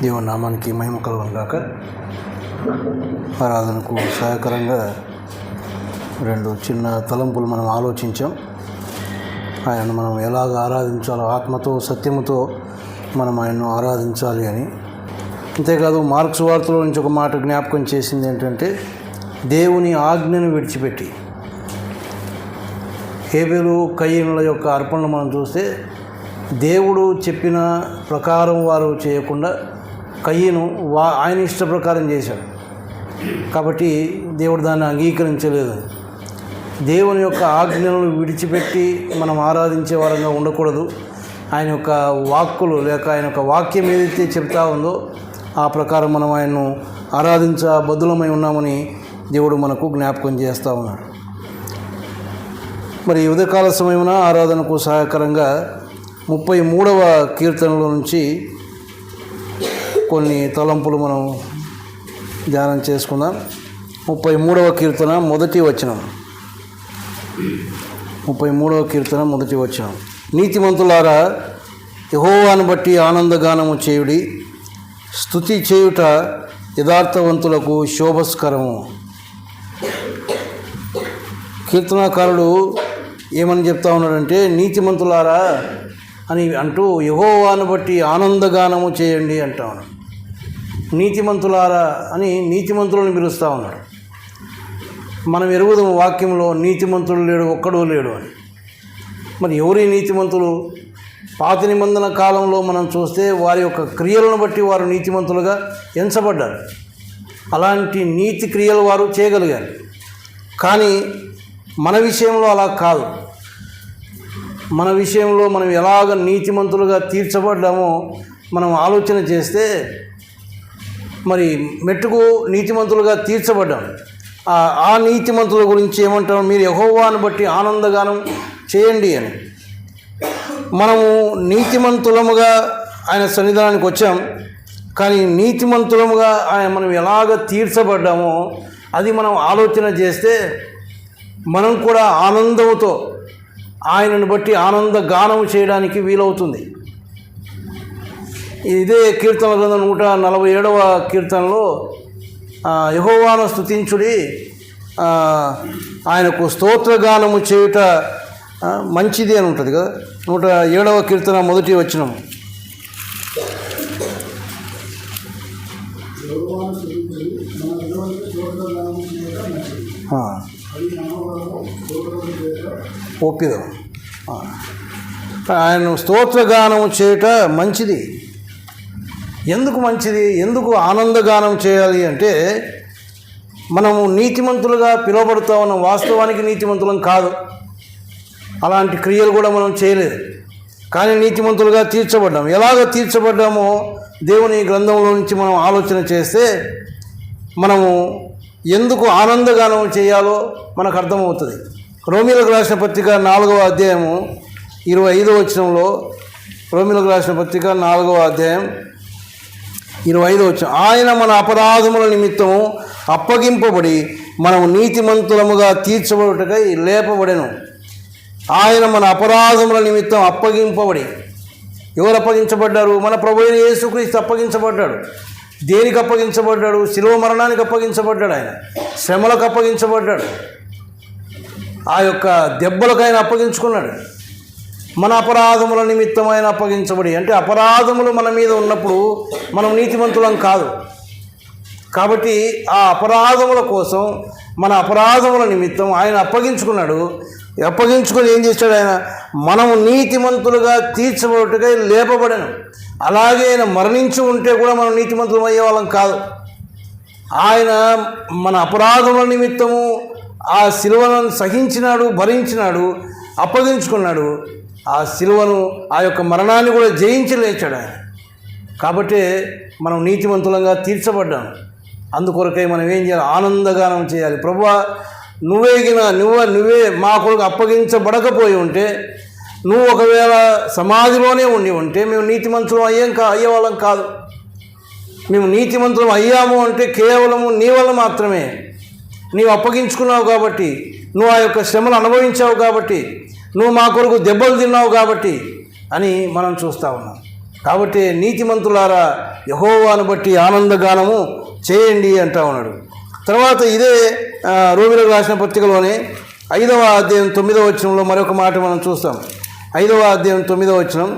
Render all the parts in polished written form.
దేవుని నామానికి మహిమ కలుగును గాక. ఆరాధనకు సహాయకరంగా రెండు చిన్న తలంపులు మనం ఆలోచించాం. ఆయనను మనం ఎలాగ ఆరాధించాలో, ఆత్మతో సత్యముతో మనం ఆయన్ను ఆరాధించాలి అని. అంతేకాదు మార్క్స్ వార్తలో నుంచి ఒక మాట జ్ఞాపకం చేసింది ఏంటంటే, దేవుని ఆజ్ఞను విడిచిపెట్టి హేబెలు కయీనుల యొక్క అర్పణలు మనం చూస్తే దేవుడు చెప్పిన ప్రకారం వారు చేయకుండా కయీను ఆయన ఇష్ట ప్రకారం చేశాడు. కాబట్టి దేవుడు దాన్ని అంగీకరించలేదు. దేవుని యొక్క ఆజ్ఞలను విడిచిపెట్టి మనం ఆరాధించే వారంగా ఉండకూడదు. ఆయన యొక్క వాక్కులు లేక ఆయన యొక్క వాక్యం ఏదైతే చెప్తా ఉందో ఆ ప్రకారం మనం ఆయన్ను బద్దులమై ఉన్నామని దేవుడు మనకు జ్ఞాపకం చేస్తూ ఉన్నాడు. మరి ఉదయకాల సమయమున ఆరాధనకు సహాయకరంగా 33వ కీర్తనలో నుంచి కొన్ని తలంపులు మనం ధ్యానం చేసుకుందాం. 33వ కీర్తన మొదటి వచనం. 33వ కీర్తన మొదటి వచనం. నీతిమంతులారా, యెహోవాను బట్టి ఆనందగానము చేయుడి, స్తుతి చేయుట యథార్థవంతులకు శోభస్కరము. కీర్తనాకారుడు ఏమని చెప్తా ఉన్నాడంటే, నీతిమంతులారా అని అంటూ యెహోవాను బట్టి ఆనందగానము చేయండి అంటా ఉన్నాడు. నీతిమంతులారా అని నీతిమంతులను పిలుస్తూ ఉన్నాడు. మనం ఎరుగుదాము వాక్యంలో నీతిమంతుడు లేడు, ఒక్కడూ లేడు అని. మరి ఎవరి నీతిమంతులు? పాత నిబంధన కాలంలో మనం చూస్తే వారి యొక్క క్రియలను బట్టి వారు నీతిమంతులుగా ఎంచబడ్డారు. అలాంటి నీతి క్రియలు వారు చేయగలిగారు. కానీ మన విషయంలో అలా కాదు. మన విషయంలో మనం ఎలాగ నీతిమంతులుగా తీర్చబడ్డామో మనం ఆలోచన చేస్తే, మరి మెట్టుకు నీతిమంతులుగా తీర్చబడ్డాం. ఆ నీతిమంతుల గురించి ఏమంటాం? మీరు యెహోవాను బట్టి ఆనందగానం చేయండి అని. మనము నీతిమంతులముగా ఆయన సన్నిధానానికి వచ్చాం. కానీ నీతిమంతులముగా మనం ఎలాగ తీర్చబడ్డామో అది మనం ఆలోచన చేస్తే మనం కూడా ఆనందంతో ఆయనను బట్టి ఆనంద గానం చేయడానికి వీలవుతుంది. ఇదే కీర్తన గ్రంథం 147వ కీర్తనలో యెహోవాను స్తుతించుడి, ఆయనకు స్తోత్రగానము చేయుట మంచిది అని ఉంటుంది కదా. 107వ కీర్తన మొదటి వచనం. ఒప్పిదాం. ఆయన స్తోత్రగానము చేయుట మంచిది. ఎందుకు మంచిది? ఎందుకు ఆనందగానం చేయాలి అంటే, మనము నీతిమంతులుగా పిలువబడుతూ ఉన్నాం. వాస్తవానికి నీతిమంతులం కాదు, అలాంటి క్రియలు కూడా మనం చేయలేదు. కానీ నీతిమంతులుగా తీర్చబడ్డాము. ఎలాగ తీర్చబడ్డామో దేవుని గ్రంథంలో నుంచి మనం ఆలోచన చేస్తే మనము ఎందుకు ఆనందగానం చేయాలో మనకు అర్థమవుతుంది. రోమీయులకు రాసిన పత్రిక 4వ అధ్యాయము 25వ వచనంలో, రోమీయులకు రాసిన పత్రిక 4వ అధ్యాయం 25వ వచనం. ఆయన మన అపరాధముల నిమిత్తము అప్పగింపబడి మనము నీతిమంతులముగా తీర్చబడుటకై లేపబడెను. ఆయన మన అపరాధముల నిమిత్తం అప్పగింపబడి. ఎవరు అప్పగించబడ్డారు? మన ప్రభువైన యేసుక్రీస్తు అప్పగించబడ్డాడు. దేనికి అప్పగించబడ్డాడు? శిలువ మరణానికి అప్పగించబడ్డాడు. ఆయన శ్రమలకు అప్పగించబడ్డాడు. ఆ యొక్క దెబ్బలకు ఆయన అప్పగించుకున్నాడు. మన అపరాధముల నిమిత్తం ఆయన అప్పగించబడి, అంటే అపరాధములు మన మీద ఉన్నప్పుడు మనం నీతిమంతులం కాదు. కాబట్టి ఆ అపరాధముల కోసం, మన అపరాధముల నిమిత్తం ఆయన అప్పగించుకున్నాడు. అప్పగించుకొని ఏం చేశాడు? ఆయన మనము నీతిమంతులుగా తీర్చబడుటకై లేపబడను. అలాగే ఆయన మరణించి ఉంటే కూడా మనం నీతిమంతులం అయ్యే వాళ్ళం కాదు. ఆయన మన అపరాధముల నిమిత్తము ఆ శిలువను సహించినాడు, భరించినాడు, అప్పగించుకున్నాడు. ఆ శిలువను, ఆ యొక్క మరణాన్ని కూడా జయించి లేచాడు ఆయన. కాబట్టి మనం నీతిమంతులంగా తీర్చబడ్డాం. అందుకొరకై మనం ఏం చేయాలి? ఆనందగానం చేయాలి. ప్రభువా, నువ్వే మా కొరకు అప్పగించబడకపోయి ఉంటే, నువ్వు ఒకవేళ సమాధిలోనే ఉండి ఉంటే మేము నీతిమంతులం అయ్యేవాళ్ళం కాదు. మేము నీతిమంతులం అయ్యాము అంటే కేవలము నీ వల్ల మాత్రమే. నీవు అప్పగించుకున్నావు కాబట్టి, నువ్వు ఆ యొక్క శ్రమలు అనుభవించావు కాబట్టి, నువ్వు మా కొరకు దెబ్బలు తిన్నావు కాబట్టి అని మనం చూస్తూ ఉన్నాం. కాబట్టి నీతిమంతులారా యెహోవాను బట్టి ఆనందగానము చేయండి అంటా ఉన్నాడు. తర్వాత ఇదే రోమీయులకు రాసిన పత్రికలోనే 5వ అధ్యాయం 9వ వచనంలో మరొక మాట మనం చూస్తాం. 5వ అధ్యాయం 9వ వచనం,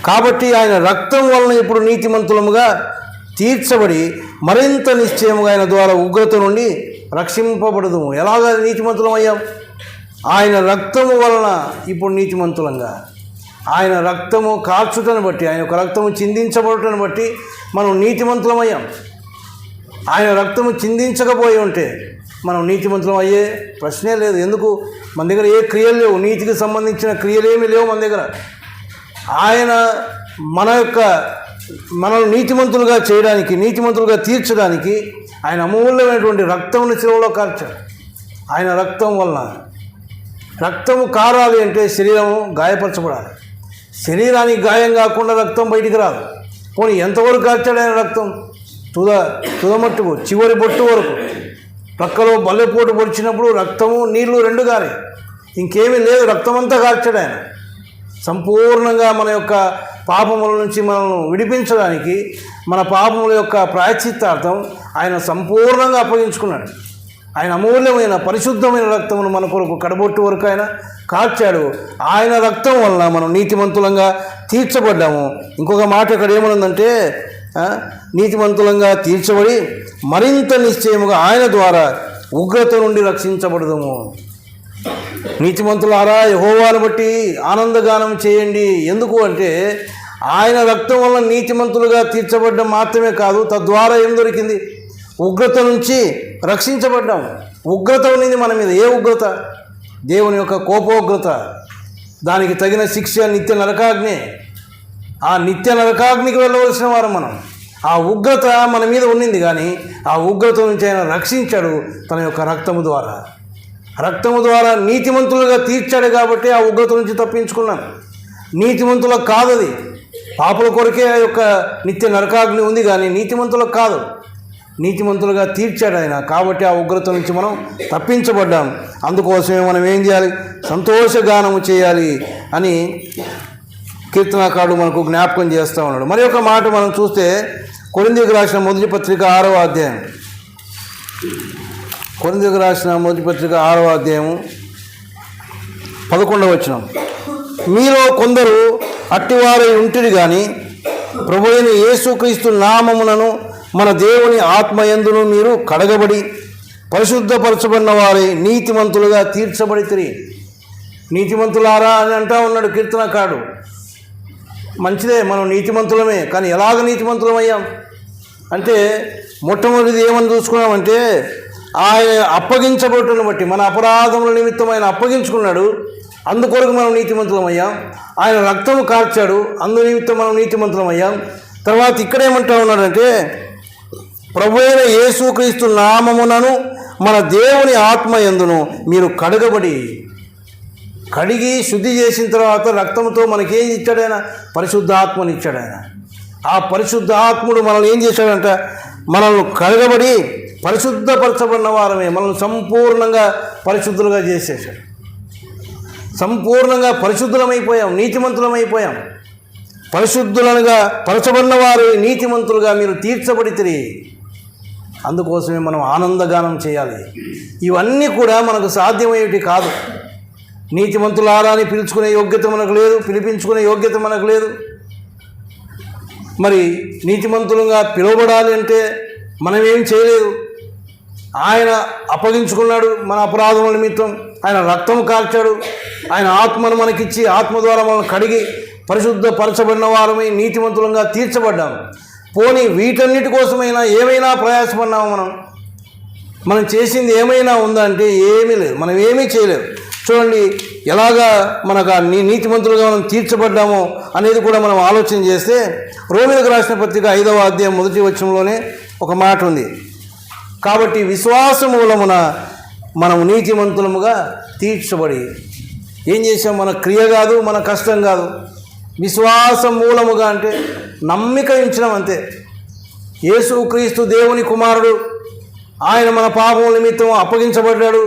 కాబట్టి ఆయన రక్తం వలన ఇప్పుడు నీతిమంతులముగా తీర్చబడి మరింత నిశ్చయముగా ఆయన ద్వారా ఉగ్రత నుండి రక్షింపబడదు. ఎలాగ నీతిమంతులం అయ్యాం? ఆయన రక్తము వలన ఇప్పుడు నీతిమంతులంగా, ఆయన రక్తము కార్చుటను బట్టి, ఆయన యొక్క రక్తము చిందించబడటను బట్టి మనం నీతిమంతులమయ్యాం. ఆయన రక్తము చిందించకపోయి ఉంటే మనం నీతిమంతులం అయ్యే ప్రశ్నే లేదు. ఎందుకు? మన దగ్గర ఏ క్రియలు లేవు, నీతికి సంబంధించిన క్రియలేమీ లేవు మన దగ్గర. ఆయన మనల్ని నీతిమంతులుగా చేయడానికి, నీతిమంతులుగా తీర్చడానికి ఆయన అమూల్యమైనటువంటి రక్తమును శిలువలో కార్చాడు. ఆయన రక్తం వలన, రక్తము కారాలి అంటే శరీరము గాయపరచబడాలి. శరీరానికి గాయం కాకుండా రక్తం బయటికి రాదు. పోనీ ఎంతవరకు కార్చాడు ఆయన రక్తం? తుదమట్టుకు, చివరి బొట్టు వరకు. ప్రక్కలో బల్లెపోటు పొడిచినప్పుడు రక్తము నీళ్లు రెండు గారి, ఇంకేమీ లేదు, రక్తమంతా కార్చాడు ఆయన. సంపూర్ణంగా మన యొక్క పాపముల నుంచి మనల్ని విడిపించడానికి, మన పాపముల యొక్క ప్రాయశ్చిత్తార్థం ఆయన సంపూర్ణంగా అప్పగించుకున్నాడు. ఆయన అమూల్యమైన పరిశుద్ధమైన రక్తమును మన కొరకు కడబొట్టు వరకు ఆయన కార్చాడు. ఆయన రక్తం వలన మనం నీతిమంతులంగా తీర్చబడ్డాము. ఇంకొక మాట ఇక్కడ ఏమనుందంటే, నీతిమంతులంగా తీర్చబడి మరింత నిశ్చయముగా ఆయన ద్వారా ఉగ్రత నుండి రక్షించబడదాము. నీతిమంతులారా యెహోవాను బట్టి ఆనందగానం చేయండి. ఎందుకు అంటే ఆయన రక్తం వలన నీతిమంతులుగా తీర్చబడ్డం మాత్రమే కాదు, తద్వారా ఏం దొరికింది? ఉగ్రత నుంచి రక్షించబడ్డాం. ఉగ్రత ఉన్నది మన మీద. ఏ ఉగ్రత? దేవుని యొక్క కోపోగ్రత. దానికి తగిన శిక్ష నిత్య నరకాగ్ని. ఆ నిత్య నరకాగ్నికి వెళ్ళవలసిన వారు మనం. ఆ ఉగ్రత మన మీద ఉన్నింది, కానీ ఆ ఉగ్రత నుంచి ఆయన రక్షించాడు తన యొక్క రక్తము ద్వారా. రక్తము ద్వారా నీతిమంతులుగా తీర్చాడు కాబట్టి ఆ ఉగ్రత నుంచి తప్పించుకున్నాను. నీతిమంతులకు కాదు, అది పాపుల కొరకే ఆ యొక్క నిత్య నరకాగ్ని ఉంది, కానీ నీతిమంతులకు కాదు. నీతిమంతులుగా తీర్చాడు ఆయన, కాబట్టి ఆ ఉగ్రత నుంచి మనం తప్పించబడ్డాం. అందుకోసమే మనం ఏం చేయాలి? సంతోషగానము చేయాలి అని కీర్తనాకారుడు మనకు జ్ఞాపకం చేస్తూ ఉన్నాడు. మరి ఒక మాట మనం చూస్తే కొరింథీయులకు రాసిన మొదటి పత్రిక 6వ అధ్యాయం, కొరింథీయులకు రాసిన మొదటి పత్రిక 6వ అధ్యాయము 11వ వచనం, మీలో కొందరు అట్టివారై ఉంటిరి కానీ ప్రభువైన యేసుక్రీస్తు నామమునను మన దేవుని ఆత్మయందును మీరు కడగబడి పరిశుద్ధపరచబడిన వారై నీతిమంతులుగా తీర్చబడితిరి. నీతిమంతులారా అని అంటా ఉన్నాడు కీర్తనకారుడు. మంచిదే, మనం నీతిమంతులమే, కానీ ఎలాగ నీతిమంతులమయ్యాం అంటే మొట్టమొదటిది ఏమని చూసుకున్నామంటే ఆయన అప్పగించబడుటను బట్టి, మన అపరాధముల నిమిత్తం ఆయన అప్పగించుకున్నాడు, అందుకొరకు మనం నీతిమంతులమయ్యాం. ఆయన రక్తము కార్చాడు, అందు నిమిత్తం మనం నీతిమంతులమయ్యాం. తర్వాత ఇక్కడేమంటా ఉన్నాడంటే ప్రభువైన యేసుక్రీస్తు నామమునను మన దేవుని ఆత్మయందును మీరు కడగబడి, కడిగి శుద్ధి చేసిన తర్వాత రక్తంతో మనకేం ఇచ్చాడు ఆయన? పరిశుద్ధాత్మని ఇచ్చాడు ఆయన. ఆ పరిశుద్ధాత్ముడు మనల్ని ఏం చేశాడంట? మనల్ని కడగబడి పరిశుద్ధపరచబడిన వారమే, మనల్ని సంపూర్ణంగా పరిశుద్ధులుగా చేసేసాడు. సంపూర్ణంగా పరిశుద్ధులమైపోయాం, నీతిమంతులమైపోయాం. పరిశుద్ధులుగా పరచబడిన వారు నీతిమంతులుగా మీరు తీర్చబడితిరి. అందుకోసమే మనం ఆనందగానం చేయాలి. ఇవన్నీ కూడా మనకు సాధ్యమయ్యేటి కాదు. నీతిమంతులారా అని పిలుచుకునే యోగ్యత మనకు లేదు, పిలిపించుకునే యోగ్యత మనకు లేదు. మరి నీతిమంతులుగా పిలువబడాలి అంటే మనం ఏం చేయలేదు. ఆయన అప్పగించుకున్నాడు మన అపరాధముల నిమిత్తం, ఆయన రక్తం కార్చాడు, ఆయన ఆత్మను మనకిచ్చి ఆత్మ ద్వారా మనం కడిగి పరిశుద్ధపరచబడిన వారమై నీతిమంతులంగా తీర్చబడ్డాం. పోనీ వీటన్నిటి కోసమైనా ఏమైనా ప్రయాసపడినామా? మనం చేసింది ఏమైనా ఉందా అంటే ఏమీ లేదు, మనం ఏమీ చేయలేదు. చూడండి ఎలాగా మనకు నీతిమంతులుగా మనం తీర్చబడ్డామో అనేది కూడా మనం ఆలోచన చేస్తే రోమీయులకు రాసిన పత్రిక 5వ అధ్యాయం 1వ వచనంలోనే ఒక మాట ఉంది. కాబట్టి విశ్వాస మూలమున మనము నీతిమంతులముగా తీర్చబడి ఏం చేసాం? మన క్రియ కాదు, మన కష్టం కాదు, విశ్వాసం మూలముగా అంటే నమ్మిక ఉంచడం అంతే. యేసుక్రీస్తు దేవుని కుమారుడు, ఆయన మన పాపముల నిమిత్తం అప్పగించబడ్డాడు,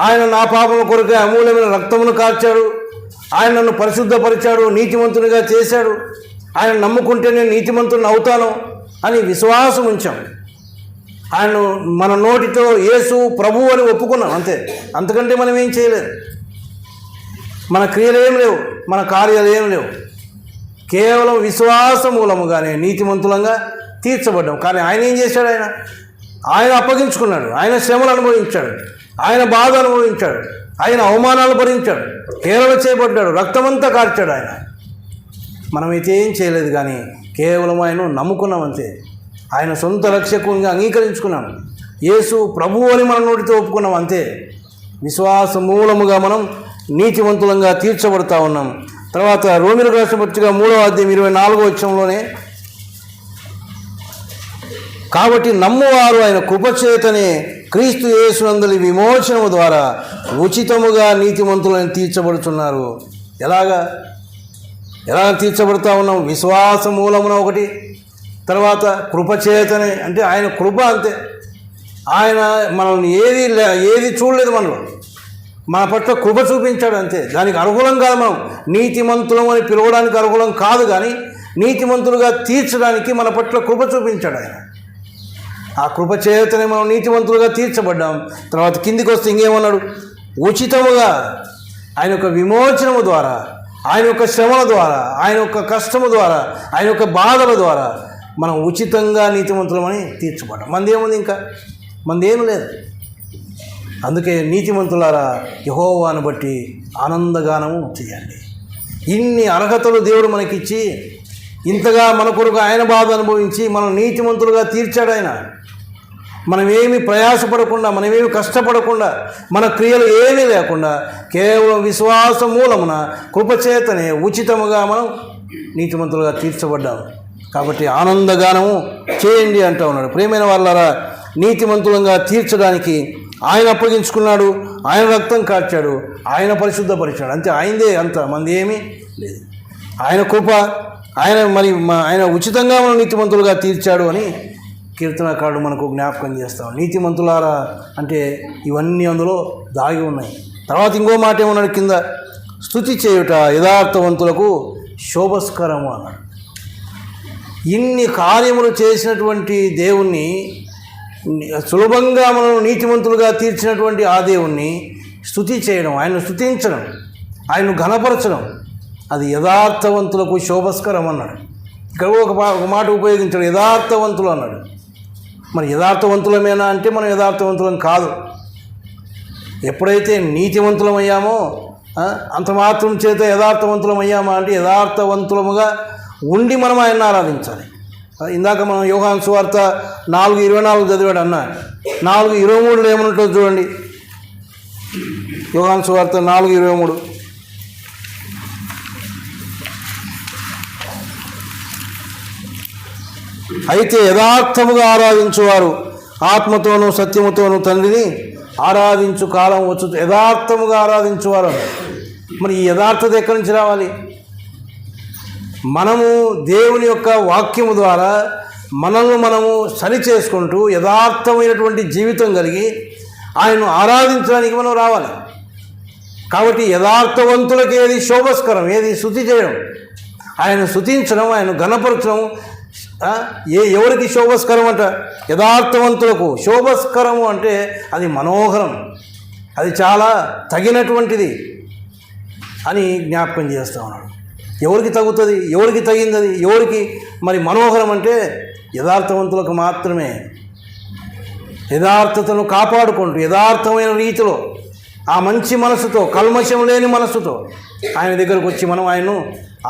ఆయన నా పాపముల కొరకే అమూల్యమైన రక్తమును కార్చాడు, ఆయన నన్ను పరిశుద్ధపరిచాడు, నీతిమంతునిగా చేశాడు, ఆయన నమ్ముకుంటే నేను నీతిమంతుని అవుతాను అని విశ్వాసం ఉంచాం. ఆయన మన నోటితో యేసు ప్రభువు అని ఒప్పుకున్నాం, అంతే. అంతకంటే మనం ఏం చేయలేదు. మన క్రియలు ఏం లేవు, మన కార్యాలు ఏం లేవు. కేవలం విశ్వాస మూలముగానే నీతిమంతులంగా తీర్చబడ్డాం. కానీ ఆయన ఏం చేశాడు? ఆయన అప్పగించుకున్నాడు, ఆయన శ్రమలు అనుభవించాడు, ఆయన బాధ అనుభవించాడు, ఆయన అవమానాలు భరించాడు, హేళన చేయబడ్డాడు, రక్తమంతా కార్చాడు ఆయన. మనమైతే ఏం చేయలేదు, కానీ కేవలం ఆయన నమ్ముకున్నాం అంతే. ఆయన సొంత రక్షకునిగా అంగీకరించుకున్నాం, యేసు ప్రభువు అని మన నోటితో ఒప్పుకున్నాం అంతే. విశ్వాస మూలముగా మనం నీతివంతులంగా తీర్చబడతా ఉన్నాం. తర్వాత రోమీయులకు రాసిన పత్రిక 3వ అధ్యాయం 24వ వచనంలోనే, కాబట్టి నమ్మువారు ఆయన కృపచేతనే క్రీస్తు యేసునందలి విమోచనము ద్వారా ఉచితముగా నీతిమంతులను తీర్చబడుతున్నారు. ఎలా తీర్చబడతా ఉన్నాం? విశ్వాస మూలమున ఒకటి, తర్వాత కృపచేతనే అంటే ఆయన కృప అంతే. ఆయన మనల్ని ఏది చూడలేదు, మనలో మన పట్ల కృప చూపించాడు అంతే. దానికి అర్హులం కాదు, మనం నీతిమంతులం అని పిలవడానికి అర్హులం కాదు, కానీ నీతిమంతులుగా తీర్చడానికి మన పట్ల కృప చూపించాడు ఆయన. ఆ కృప చేతనే మనం నీతిమంతులుగా తీర్చబడ్డాం. తర్వాత కిందికి వస్తే ఇంకేమన్నాడు? ఉచితముగా ఆయన యొక్క విమోచనము ద్వారా, ఆయన యొక్క శ్రమల ద్వారా, ఆయన యొక్క కష్టము ద్వారా, ఆయన యొక్క బాధల ద్వారా మనం ఉచితంగా నీతిమంతులమని తీర్చబడ్డాం. మందేముంది? ఇంకా మందేం లేదు. అందుకే నీతిమంతులారా యెహోవాను బట్టి ఆనందగానము చేయండి. ఇన్ని అర్హతలు దేవుడు మనకిచ్చి, ఇంతగా మన కొరకు ఆయన బాధ అనుభవించి మనం నీతిమంతులుగా తీర్చాడు ఆయన. మనమేమి ప్రయాసపడకుండా, మనమేమి కష్టపడకుండా, మన క్రియలు ఏమీ లేకుండా కేవలం విశ్వాస మూలమున కృపచేతనే ఉచితముగా మనం నీతిమంతులుగా తీర్చబడ్డాము. కాబట్టి ఆనందగానము చేయండి అంటూ ఉన్నాడు. ప్రియమైన వాళ్ళారా, నీతిమంతులంగా తీర్చడానికి ఆయన అప్పగించుకున్నాడు, ఆయన రక్తం కార్చాడు, ఆయన పరిశుద్ధపరిచాడు అంతే. ఆయనదే అంత, మంది ఏమీ లేదు. ఆయన కృప, ఆయన ఉచితంగా మనం నీతిమంతులుగా తీర్చాడు అని కీర్తనకారుడు మనకు జ్ఞాపకం చేస్తాం. నీతిమంతులారా అంటే ఇవన్నీ అందులో దాగి ఉన్నాయి. తర్వాత ఇంకో మాట ఏమన్నాడు కింద? స్తుతి చేయుట యథార్థవంతులకు శోభస్కరము అన్నాడు. ఇన్ని కార్యములు చేసినటువంటి దేవుణ్ణి, సులభంగా మనం నీతిమంతులుగా తీర్చినటువంటి ఆ దేవుణ్ణి స్తుతి చేయడం, ఆయన్ను స్తుతించడం, ఆయన్ను ఘనపరచడం, అది యథార్థవంతులకు శోభస్కరం అన్నాడు. ఇక్కడ ఒక మాట ఉపయోగించాడు, యథార్థవంతులు అన్నాడు. మరి యథార్థవంతులమేనా అంటే మనం యథార్థవంతులం కాదు. ఎప్పుడైతే నీతివంతులం అయ్యామో అంత మాత్రం చేత యథార్థవంతులం అయ్యామా అంటే యథార్థవంతులముగా ఉండి మనం ఆయన్ని ఆరాధించాలి. ఇందాక మనం యోహాను సువార్త 4:24 చదివాడు అన్న, 4:23 ఏమన్నట్టు చూడండి. యోహాను సువార్త 4:23, అయితే యథార్థముగా ఆరాధించువారు ఆత్మతోనూ సత్యముతోనూ తండ్రిని ఆరాధించు కాలం వచ్చు. యథార్థముగా ఆరాధించువారు. మరి ఈ యథార్థత ఎక్కడి నుంచి రావాలి? మనము దేవుని యొక్క వాక్యము ద్వారా మనము సరి చేసుకుంటూ యథార్థమైనటువంటి జీవితం కలిగి ఆయన్ను ఆరాధించడానికి మనం రావాలి. కాబట్టి యథార్థవంతులకి ఏది శోభస్కరం, ఏది స్తుతి చేయడం, ఆయన స్తుతించడం, ఆయన ఘనపరచడం ఎవరికి శోభస్కరం అంట? యథార్థవంతులకు. శోభస్కరము అంటే అది మనోహరం, అది చాలా తగినటువంటిది అని జ్ఞాపకం చేస్తూ ఉన్నాడు. ఎవరికి తగుతుంది? ఎవరికి తగింది? అది ఎవరికి మరి మనోహరం అంటే యథార్థవంతులకు మాత్రమే. యథార్థతను కాపాడుకుంటూ యథార్థమైన రీతిలో ఆ మంచి మనసుతో, కల్మషం లేని మనసుతో ఆయన దగ్గరకు వచ్చి మనం ఆయన్ను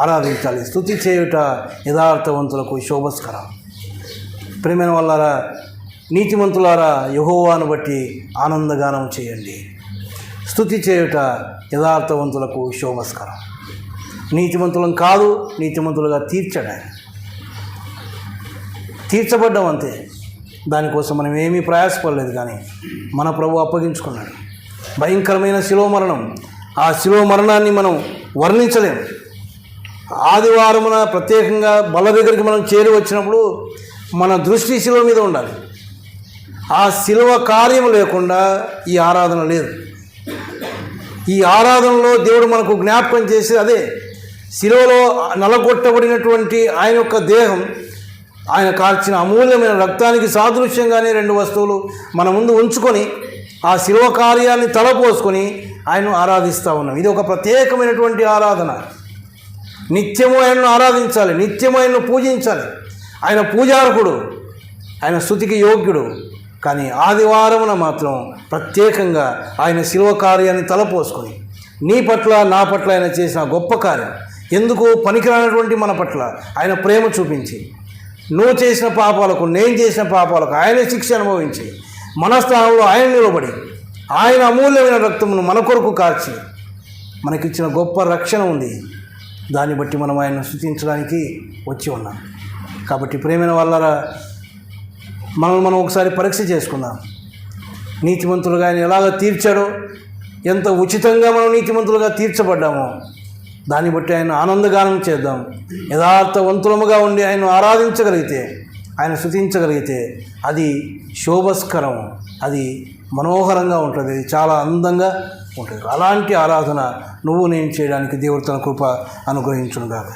ఆరాధించాలి. స్తుతి చేయుట యథార్థవంతులకు శోభస్కరం. ప్రియమైన వాళ్ళారా, నీతిమంతులారా యెహోవాను బట్టి ఆనందగానం చేయండి. స్తుతి చేయుట యథార్థవంతులకు శోభస్కరం. నీతిమంతులం కాదు, నీతిమంతులుగా తీర్చడానికి తీర్చబడ్డం అంతే. దానికోసం మనం ఏమీ ప్రయాసపడలేదు, కానీ మన ప్రభు అప్పగించుకున్నాడు. భయంకరమైన శిలువ మరణం, ఆ శిలువ మరణాన్ని మనం వర్ణించలేము. ఆదివారమున ప్రత్యేకంగా బల్ల దగ్గరికి మనం చేరి వచ్చినప్పుడు మన దృష్టి శిలువ మీద ఉండాలి. ఆ శిలువ కార్యం లేకుండా ఈ ఆరాధన లేదు. ఈ ఆరాధనలో దేవుడు మనకు జ్ఞాపకం చేసి అదే శిలువలో నలగొట్టబడినటువంటి ఆయన యొక్క దేహం, ఆయన కార్చిన అమూల్యమైన రక్తానికి సాదృశ్యంగానే రెండు వస్తువులు మన ముందు ఉంచుకొని ఆ శిలువ కార్యాన్ని తలపోసుకొని ఆయన్ను ఆరాధిస్తూ ఉన్నాం. ఇది ఒక ప్రత్యేకమైనటువంటి ఆరాధన. నిత్యము ఆయనను ఆరాధించాలి, నిత్యము ఆయనను పూజించాలి. ఆయన పూజార్హుడు, ఆయన స్తుతికి యోగ్యుడు. కానీ ఆదివారమున మాత్రం ప్రత్యేకంగా ఆయన శిలువ కార్యాన్ని తలపోసుకొని నీ పట్ల నా పట్ల ఆయన చేసిన గొప్ప కార్యం, ఎందుకు పనికిరానటువంటి మన పట్ల ఆయన ప్రేమ చూపించి, నువ్వు చేసిన పాపాలకు నేను చేసిన పాపాలకు ఆయన శిక్ష అనుభవించి మన స్థానంలో ఆయన నిలబడి ఆయన అమూల్యమైన రక్తమును మన కొరకు కార్చి మనకిచ్చిన గొప్ప రక్షణ ఉంది. దాన్ని బట్టి మనం ఆయన్ను స్తుతించడానికి వచ్చి ఉన్నాం. కాబట్టి ప్రేమైన వాళ్ళరా, మనం ఒకసారి పరీక్ష చేసుకుందాం. నీతిమంతులుగా ఆయన ఎలాగ తీర్చాడో, ఎంత ఉచితంగా మనం నీతిమంతులుగా తీర్చబడ్డామో దాన్ని బట్టి ఆయన ఆనందగానం చేద్దాం. యథార్థవంతులముగా ఉండి ఆయన ఆరాధించగలిగితే, ఆయన స్తుతించగలిగితే అది శోభస్కరం, అది మనోహరంగా ఉంటుంది, అది చాలా అందంగా ఉంటుంది. అలాంటి ఆరాధన నువ్వు నేను చేయడానికి దేవుడు తన కృప అనుగ్రహించునుగాక.